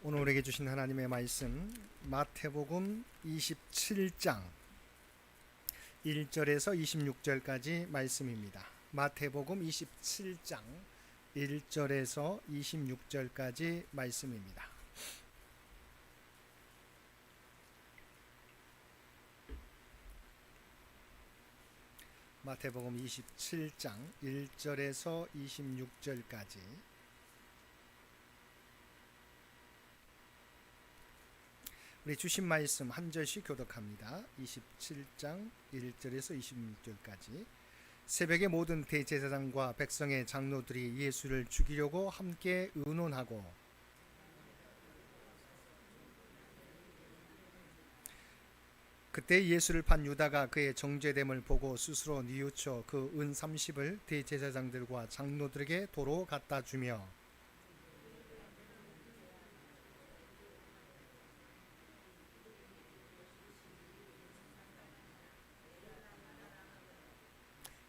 오늘 우리에게 주신 하나님의 말씀 마태복음 27장 1절에서 26절까지 말씀입니다. 마태복음 27장 1절에서 26절까지 말씀입니다. 마태복음 27장 1절에서 26절까지 우리 주신 말씀 한 절씩 교독합니다. 27장 1절에서 26절까지. 새벽에 모든 대제사장과 백성의 장로들이 예수를 죽이려고 함께 의논하고 그때 예수를 판 유다가 그의 정죄됨을 보고 스스로 뉘우쳐 그 은 30을 대제사장들과 장로들에게 도로 갖다 주며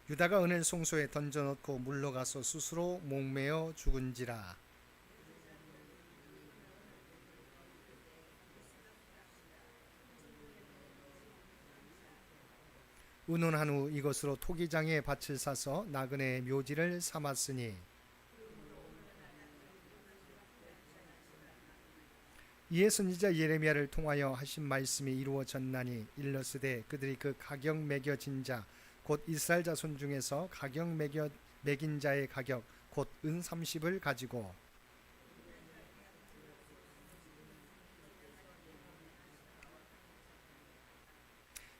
유다가 은을 송소에 던져놓고 물러가서 스스로 목매어 죽은지라. 의논한 후 이것으로 토기장에 밭을 사서 나그네의 묘지를 삼았으니 이에 선지자 예레미야를 통하여 하신 말씀이 이루어졌나니 일러스되 그들이 그 가격 매겨진 자 곧 이스라엘 자손 중에서 가격 매긴 자의 가격 곧 은 30을 가지고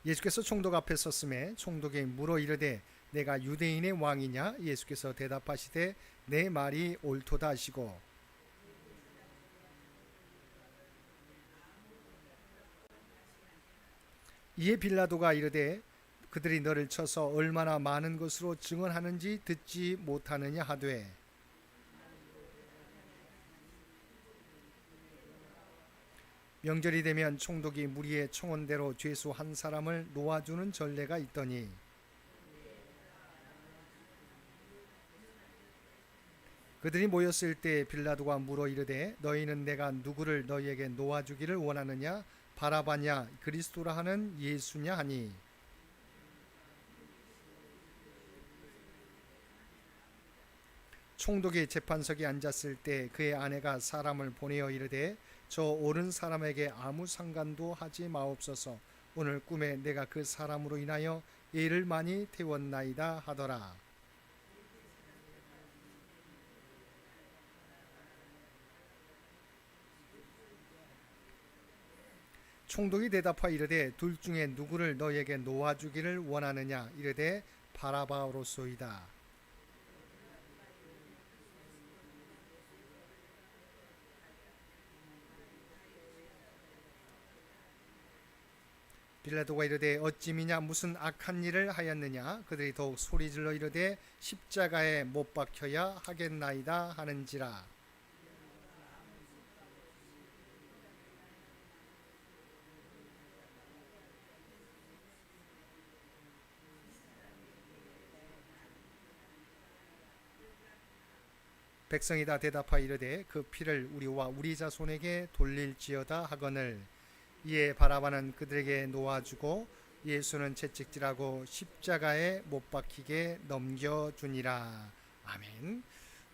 예수께서 총독 앞에 섰음에 총독이 물어 이르되 내가 유대인의 왕이냐? 예수께서 대답하시되 내 말이 옳도다 하시고 이에 빌라도가 이르되 그들이 너를 쳐서 얼마나 많은 것으로 증언하는지 듣지 못하느냐 하되 명절이 되면 총독이 무리의 청원대로 죄수 한 사람을 놓아주는 전례가 있더니 그들이 모였을 때 빌라도가 물어 이르되 너희는 내가 누구를 너희에게 놓아주기를 원하느냐 바라바냐 그리스도라 하는 예수냐 하니 총독이 재판석에 앉았을 때 그의 아내가 사람을 보내어 이르되 저 옳은 사람에게 아무 상관도 하지 마옵소서. 오늘 꿈에 내가 그 사람으로 인하여 애를 많이 태웠나이다 하더라. 총독이 대답하여 이르되 둘 중에 누구를 너에게 놓아주기를 원하느냐 이르되 바라바로소이다. 빌라도가 이르되 어찌미냐 무슨 악한 일을 하였느냐 그들이 더욱 소리질러 이르되 십자가에 못 박혀야 하겠나이다 하는지라. 백성이 다 대답하여 이르되 그 피를 우리와 우리 자손에게 돌릴지어다 하거늘 이에 바라바는 그들에게 놓아주고 예수는 채찍질하고 십자가에 못 박히게 넘겨주니라. 아멘.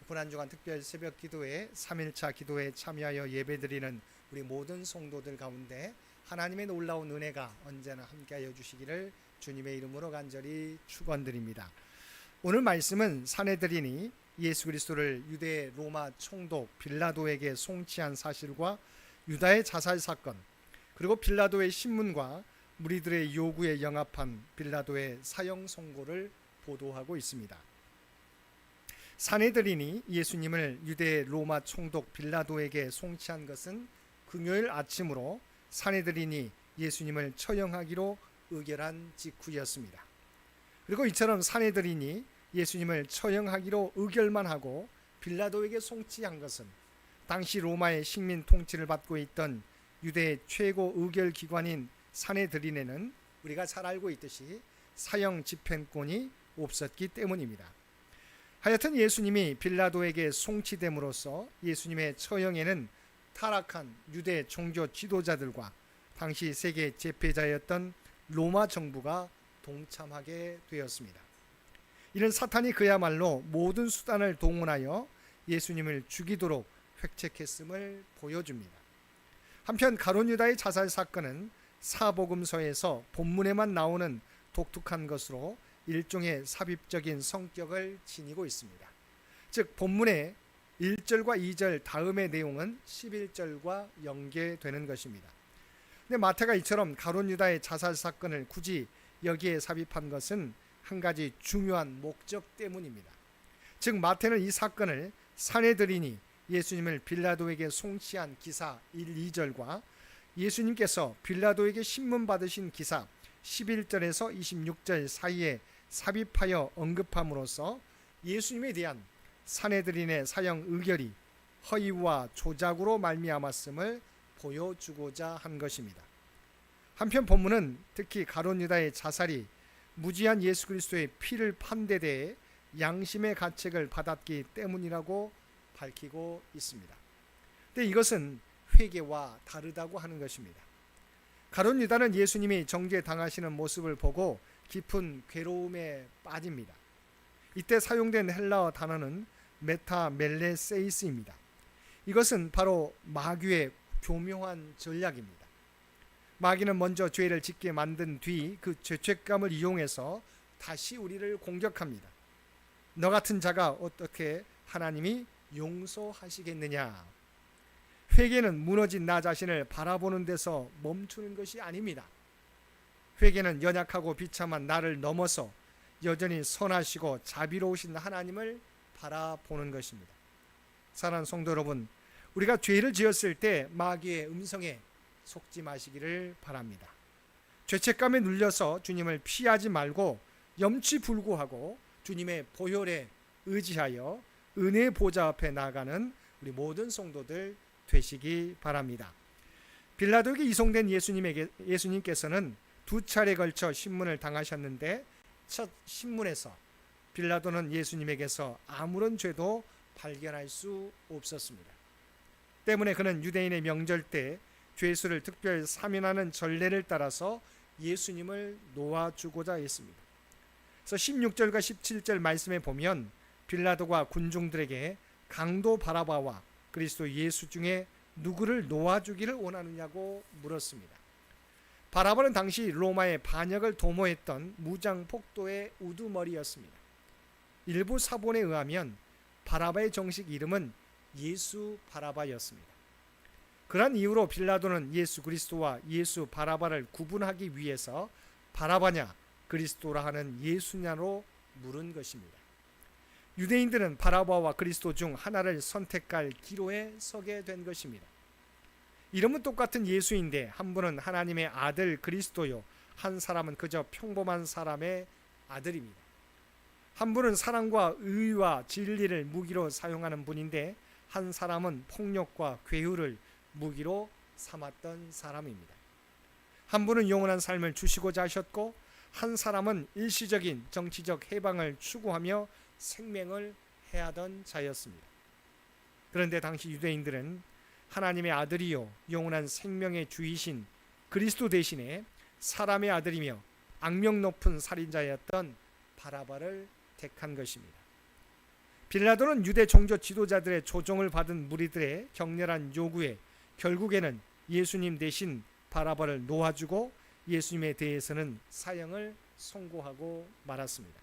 고난주간 특별 새벽 기도회 3일차 기도에 참여하여 예배드리는 우리 모든 성도들 가운데 하나님의 놀라운 은혜가 언제나 함께하여 주시기를 주님의 이름으로 간절히 축원드립니다. 오늘 말씀은 사내들이니 예수 그리스도를 유대 로마 총독 빌라도에게 송치한 사실과 유다의 자살 사건 그리고 빌라도의 신문과 무리들의 요구에 영합한 빌라도의 사형 선고를 보도하고 있습니다. 사내들인이 예수님을 유대 로마 총독 빌라도에게 송치한 것은 금요일 아침으로 사내들인이 예수님을 처형하기로 의결한 직후였습니다. 그리고 이처럼 사내들인이 예수님을 처형하기로 의결만 하고 빌라도에게 송치한 것은 당시 로마의 식민 통치를 받고 있던 유대의 최고 의결기관인 사내들인에는 우리가 잘 알고 있듯이 사형 집행권이 없었기 때문입니다. 하여튼 예수님이 빌라도에게 송치됨으로써 예수님의 처형에는 타락한 유대 종교 지도자들과 당시 세계 제패자였던 로마 정부가 동참하게 되었습니다. 이는 사탄이 그야말로 모든 수단을 동원하여 예수님을 죽이도록 획책했음을 보여줍니다. 한편 가룟 유다의 자살 사건은 사복음서에서 본문에만 나오는 독특한 것으로 일종의 삽입적인 성격을 지니고 있습니다. 즉 본문의 1절과 2절 다음의 내용은 11절과 연계되는 것입니다. 근데 마태가 이처럼 가룟 유다의 자살 사건을 굳이 여기에 삽입한 것은 한 가지 중요한 목적 때문입니다. 즉 마태는 이 사건을 산헤드린이 예수님을 빌라도에게 송치한 기사 1, 2절과 예수님께서 빌라도에게 신문 받으신 기사 11절에서 26절 사이에 삽입하여 언급함으로써 예수님에 대한 산헤드린의 사형 의결이 허위와 조작으로 말미암았음을 보여주고자 한 것입니다. 한편 본문은 특히 가룟 유다의 자살이 무지한 예수 그리스도의 피를 판 데 대해 양심의 가책을 받았기 때문이라고 밝히고 있습니다. 근데 이것은 회개와 다르다고 하는 것입니다. 가룟 유다는 예수님이 정죄당하시는 모습을 보고 깊은 괴로움에 빠집니다. 이때 사용된 헬라어 단어는 메타멜레세이스입니다. 이것은 바로 마귀의 교묘한 전략입니다. 마귀는 먼저 죄를 짓게 만든 뒤 그 죄책감을 이용해서 다시 우리를 공격합니다. 너 같은 자가 어떻게 하나님이 용서하시겠느냐? 회개는 무너진 나 자신을 바라보는 데서 멈추는 것이 아닙니다. 회개는 연약하고 비참한 나를 넘어서 여전히 선하시고 자비로우신 하나님을 바라보는 것입니다. 사랑하는 성도 여러분, 우리가 죄를 지었을 때 마귀의 음성에 속지 마시기를 바랍니다. 죄책감에 눌려서 주님을 피하지 말고 염치불구하고 주님의 보혈에 의지하여 은혜의 보좌 앞에 나아가는 우리 모든 성도들 되시기 바랍니다. 빌라도에게 이송된 예수님께서는 두 차례 걸쳐 신문을 당하셨는데 첫 신문에서 빌라도는 예수님에게서 아무런 죄도 발견할 수 없었습니다. 때문에 그는 유대인의 명절 때 죄수를 특별 사면하는 전례를 따라서 예수님을 놓아주고자 했습니다. 그래서 16절과 17절 말씀에 보면 빌라도가 군중들에게 강도 바라바와 그리스도 예수 중에 누구를 놓아주기를 원하느냐고 물었습니다. 바라바는 당시 로마의 반역을 도모했던 무장 폭도의 우두머리였습니다. 일부 사본에 의하면 바라바의 정식 이름은 예수 바라바였습니다. 그런 이유로 빌라도는 예수 그리스도와 예수 바라바를 구분하기 위해서 바라바냐 그리스도라 하는 예수냐로 물은 것입니다. 유대인들은 바라바와 그리스도 중 하나를 선택할 기로에 서게 된 것입니다. 이름은 똑같은 예수인데 한 분은 하나님의 아들 그리스도요, 한 사람은 그저 평범한 사람의 아들입니다. 한 분은 사랑과 의와 진리를 무기로 사용하는 분인데 한 사람은 폭력과 괴유를 무기로 삼았던 사람입니다. 한 분은 영원한 삶을 주시고자 하셨고 한 사람은 일시적인 정치적 해방을 추구하며 생명을 해하던 자였습니다. 그런데 당시 유대인들은 하나님의 아들이요 영원한 생명의 주이신 그리스도 대신에 사람의 아들이며 악명 높은 살인자였던 바라바를 택한 것입니다. 빌라도는 유대 종교 지도자들의 조종을 받은 무리들의 격렬한 요구에 결국에는 예수님 대신 바라바를 놓아주고 예수님에 대해서는 사형을 선고하고 말았습니다.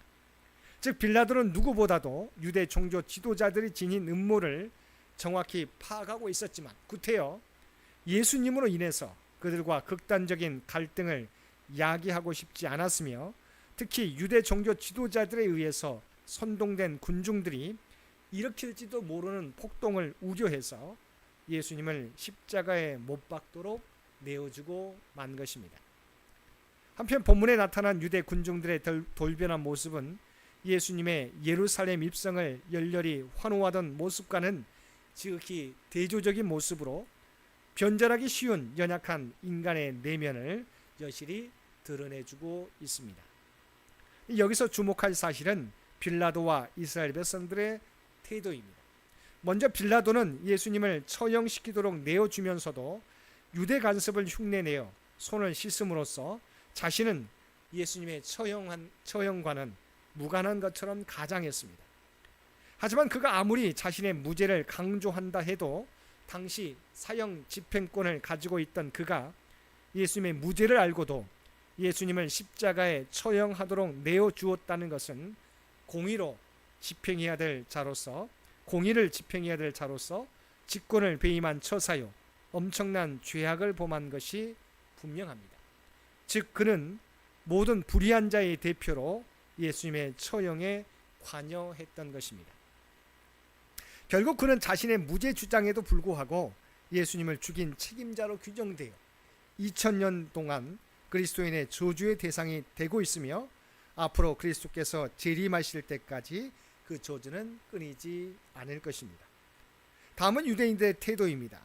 즉 빌라도는 누구보다도 유대 종교 지도자들이 지닌 음모를 정확히 파악하고 있었지만 구태여 예수님으로 인해서 그들과 극단적인 갈등을 야기하고 싶지 않았으며 특히 유대 종교 지도자들에 의해서 선동된 군중들이 일으킬지도 모르는 폭동을 우려해서 예수님을 십자가에 못 박도록 내어주고 만 것입니다. 한편 본문에 나타난 유대 군중들의 돌변한 모습은 예수님의 예루살렘 입성을 열렬히 환호하던 모습과는 지극히 대조적인 모습으로 변절하기 쉬운 연약한 인간의 내면을 여실히 드러내주고 있습니다. 여기서 주목할 사실은 빌라도와 이스라엘 백성들의 태도입니다. 먼저 빌라도는 예수님을 처형시키도록 내어주면서도 유대 간섭을 흉내내어 손을 씻음으로써 자신은 예수님의 처형과는 무관한 것처럼 가장했습니다. 하지만 그가 아무리 자신의 무죄를 강조한다 해도 당시 사형 집행권을 가지고 있던 그가 예수님의 무죄를 알고도 예수님을 십자가에 처형하도록 내어주었다는 것은 공의를 집행해야 될 자로서 직권을 배임한 처사요 엄청난 죄악을 범한 것이 분명합니다. 즉 그는 모든 불의한 자의 대표로 예수님의 처형에 관여했던 것입니다. 결국 그는 자신의 무죄 주장에도 불구하고 예수님을 죽인 책임자로 규정되어 2000년 동안 그리스도인의 저주의 대상이 되고 있으며 앞으로 그리스도께서 재림하실 때까지 그 저주는 끊이지 않을 것입니다. 다음은 유대인들의 태도입니다.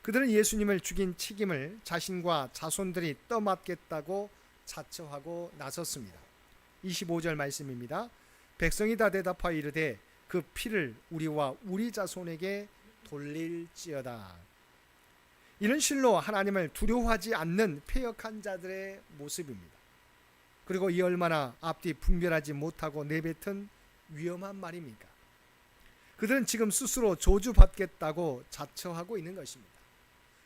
그들은 예수님을 죽인 책임을 자신과 자손들이 떠맡겠다고 자처하고 나섰습니다. 25절 말씀입니다. 백성이 다 대답하여 이르되 그 피를 우리와 우리 자손에게 돌릴지어다. 이는 실로 하나님을 두려워하지 않는 패역한 자들의 모습입니다. 그리고 이 얼마나 앞뒤 분별하지 못하고 내뱉은 위험한 말입니까? 그들은 지금 스스로 저주받겠다고 자처하고 있는 것입니다.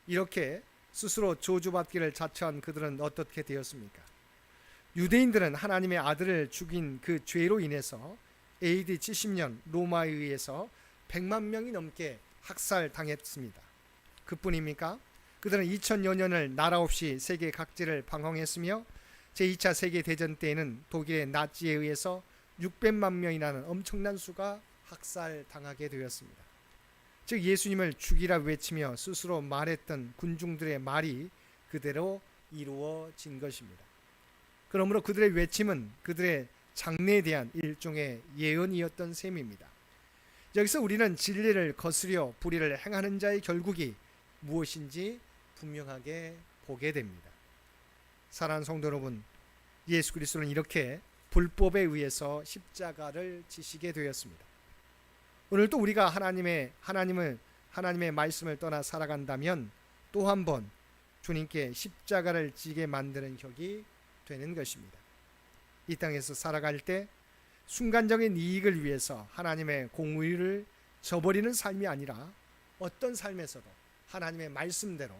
이렇게 스스로 저주받기를 자처한 그들은 어떻게 되었습니까? 유대인들은 하나님의 아들을 죽인 그 죄로 인해서 AD 70년 로마에 의해서 100만 명이 넘게 학살당했습니다. 그뿐입니까? 그들은 2000여 년을 나라 없이 세계 각지를 방황했으며 제2차 세계대전 때에는 독일의 나치에 의해서 600만 명이라는 엄청난 수가 학살당하게 되었습니다. 즉 예수님을 죽이라 외치며 스스로 말했던 군중들의 말이 그대로 이루어진 것입니다. 그러므로 그들의 외침은 그들의 장래에 대한 일종의 예언이었던 셈입니다. 여기서 우리는 진리를 거스려 불의를 행하는 자의 결국이 무엇인지 분명하게 보게 됩니다. 사랑하는 성도 여러분, 예수 그리스도는 이렇게 불법에 의해서 십자가를 지시게 되었습니다. 오늘도 우리가 하나님의 말씀을 떠나 살아간다면 또 한 번 주님께 십자가를 지게 만드는 격이 되는 것입니다. 이 땅에서 살아갈 때 순간적인 이익을 위해서 하나님의 공의를 저버리는 삶이 아니라 어떤 삶에서도 하나님의 말씀대로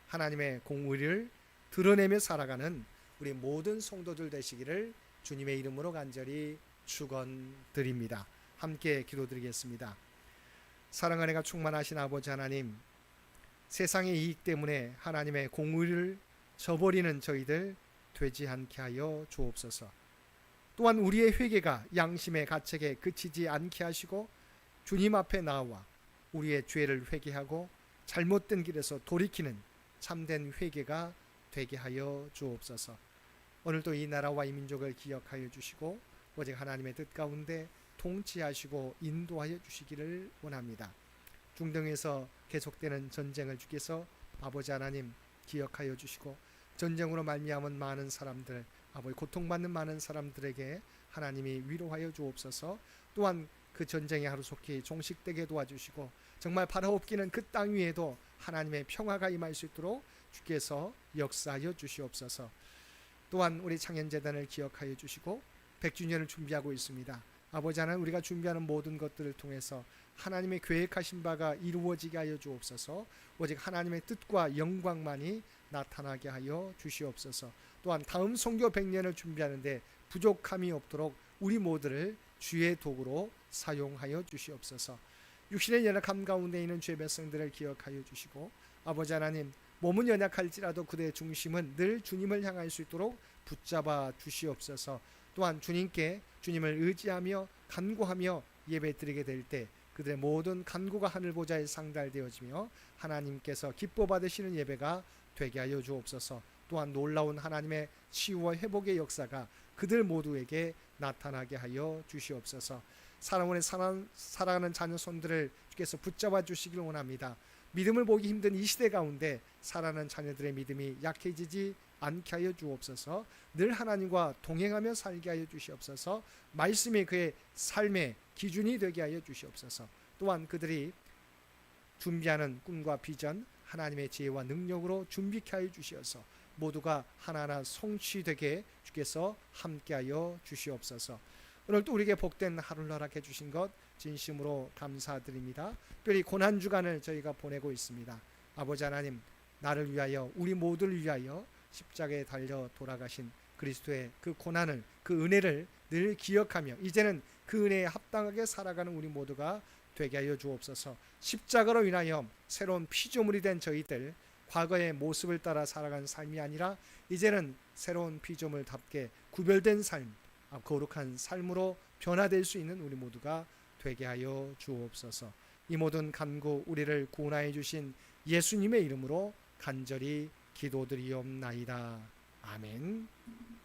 하나님의 공의를 드러내며 살아가는 우리 모든 성도들 되시기를 주님의 이름으로 간절히 축원드립니다. 함께 기도드리겠습니다. 사랑 은혜가 충만하신 아버지 하나님, 세상의 이익 때문에 하나님의 공의를 저버리는 저희들 되지 않게 하여 주옵소서. 또한 우리의 회개가 양심의 가책에 그치지 않게 하시고 주님 앞에 나와 우리의 죄를 회개하고 잘못된 길에서 돌이키는 참된 회개가 되게 하여 주옵소서. 오늘도 이 나라와 이 민족을 기억하여 주시고 오직 하나님의 뜻 가운데 통치하시고 인도하여 주시기를 원합니다. 중동에서 계속되는 전쟁을 주께서 아버지 하나님 기억하여 주시고 전쟁으로 말미암은 많은 사람들, 아버지 고통받는 많은 사람들에게 하나님이 위로하여 주옵소서. 또한 그 전쟁이 하루속히 종식되게 도와주시고 정말 바라옵기는 그 땅 위에도 하나님의 평화가 임할 수 있도록 주께서 역사하여 주시옵소서. 또한 우리 창현재단을 기억하여 주시고 100주년을 준비하고 있습니다. 아버지 하나님, 우리가 준비하는 모든 것들을 통해서 하나님의 계획하신 바가 이루어지게 하여 주옵소서. 오직 하나님의 뜻과 영광만이 나타나게 하여 주시옵소서. 또한 다음 선교 100년을 준비하는데 부족함이 없도록 우리 모두를 주의 도구로 사용하여 주시옵소서. 육신의 연약함 가운데 있는 죄 백성들을 기억하여 주시고 아버지 하나님, 몸은 연약할지라도 그들의 중심은 늘 주님을 향할 수 있도록 붙잡아 주시옵소서. 또한 주님을 의지하며 간구하며 예배드리게 될 때 그들의 모든 간구가 하늘 보좌에 상달되어지며 하나님께서 기뻐 받으시는 예배가 되게 하여 주옵소서. 또한 놀라운 하나님의 치유와 회복의 역사가 그들 모두에게 나타나게 하여 주시옵소서. 사랑하는 자녀 손들을 주께서 붙잡아 주시길 원합니다. 믿음을 보기 힘든 이 시대 가운데 사랑하는 자녀들의 믿음이 약해지지 않게 하여 주옵소서. 늘 하나님과 동행하며 살게 하여 주시옵소서. 말씀이 그의 삶의 기준이 되게 하여 주시옵소서. 또한 그들이 준비하는 꿈과 비전 하나님의 지혜와 능력으로 준비케 하여 주시어서 모두가 하나하나 성취되게 주께서 함께하여 주시옵소서. 오늘 또 우리에게 복된 하루를 허락해 주신 것 진심으로 감사드립니다. 특별히 고난주간을 저희가 보내고 있습니다. 아버지 하나님, 나를 위하여 우리 모두를 위하여 십자가에 달려 돌아가신 그리스도의 그 고난을, 그 은혜를 늘 기억하며 이제는 그 은혜에 합당하게 살아가는 우리 모두가 되게 하여 주옵소서. 십자가로 인하여 새로운 피조물이 된 저희들, 과거의 모습을 따라 살아가는 삶이 아니라 이제는 새로운 피조물답게 구별된 삶, 거룩한 삶으로 변화될 수 있는 우리 모두가 되게 하여 주옵소서. 이 모든 간구 우리를 구원하여 주신 예수님의 이름으로 간절히 기도드리옵나이다. 아멘.